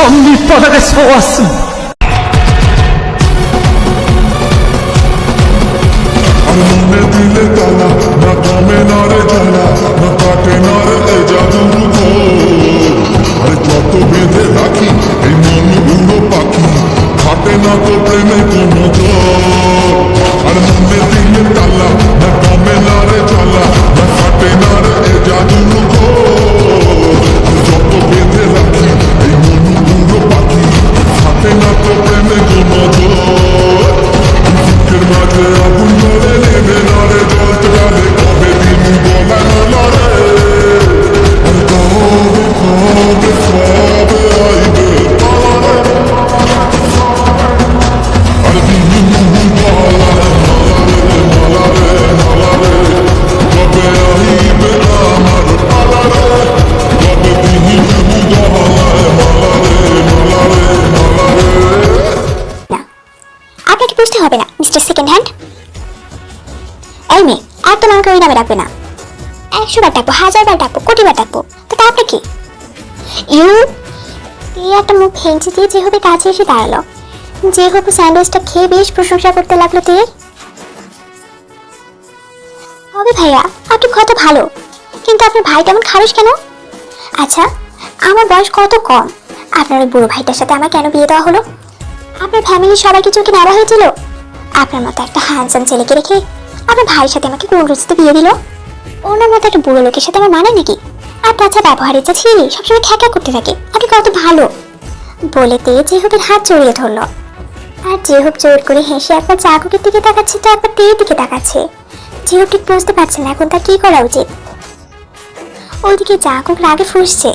선밑바닥에 서왔습니다. মনে দিলে তালা না কমে না রে জ্বালা না কাটে না রে এ জাদুর আরে যত বেঁধে রাখি এই মন উড়ো পাখি খাটে না তো প্রেমে কোনো জোর আর মনে দিলে তালা না কমে না রে জ্বালা না কাটে না রে এ জাদুর আর যত বেঁধে রাখি এই মন উড়ো পাখি খাটে না তো প্রেমে কোনো জোর বুকের মাঝে আগুন ধরে নেবে না রে জ্বলতে গেলে কবে দিন বলা রে আর কবে কবে কবে আইবে আর দিন বলা রে কবে আইবে আমার পালা রে কবে দিন বলা রে আপনাকে বুঝতে হবে না মিস্টার সেকেন্ড হ্যান্ড। এই মেয়ে আর তো আমাকে ওই নামে ডাকবে না। 100 বার ডাকবো, 1000 বার ডাকবো, কোটি বার ডাকবো, তো তারপরে কি? একটা মুখ ভেঙচি দিয়ে যেভাবে কাছে এসে দাঁড়ালো, যেভাবে স্যান্ডউইচটা খেয়ে বেশ প্রশংসা করতে লাগলো তে। তবে ভাইয়া আপনি কত ভালো, কিন্তু আপনার ভাই তেমন খারুস কেন? আচ্ছা আমার বয়স কত কম, আপনার ওই বুড়ো ভাইটার সাথে আমার কেন বিয়ে দেওয়া হলো? আপনার ফ্যামিলির সবাইকে চোখে নেওয়া হয়েছিল? আপনার মতো একটা হ্যান্ডসাম ছেলেকে রেখে আপনার ভাইয়ের সাথে আমাকে কোন রুচিতে বিয়ে দিল? ওনার মতো একটা বুড়ো লোকের সাথে আমার মানে নাকি? আর তাছাড়া ব্যবহারের যা ছিঁড়ি সবসময় খ্যাকা করতে থাকে, আপনি কত ভালো বলেতে যেহুবের হাত জড়িয়ে ধরলো। আর যেহুব জোর করে হেসে একবার চাকুকের দিকে তাকাচ্ছে তো একবার তেয়ের দিকে তাকাচ্ছে। যেহুব ঠিক বুঝতে পারছে না এখন তার কি করা উচিত। ওইদিকে চাকুক রাগে ফুসছে।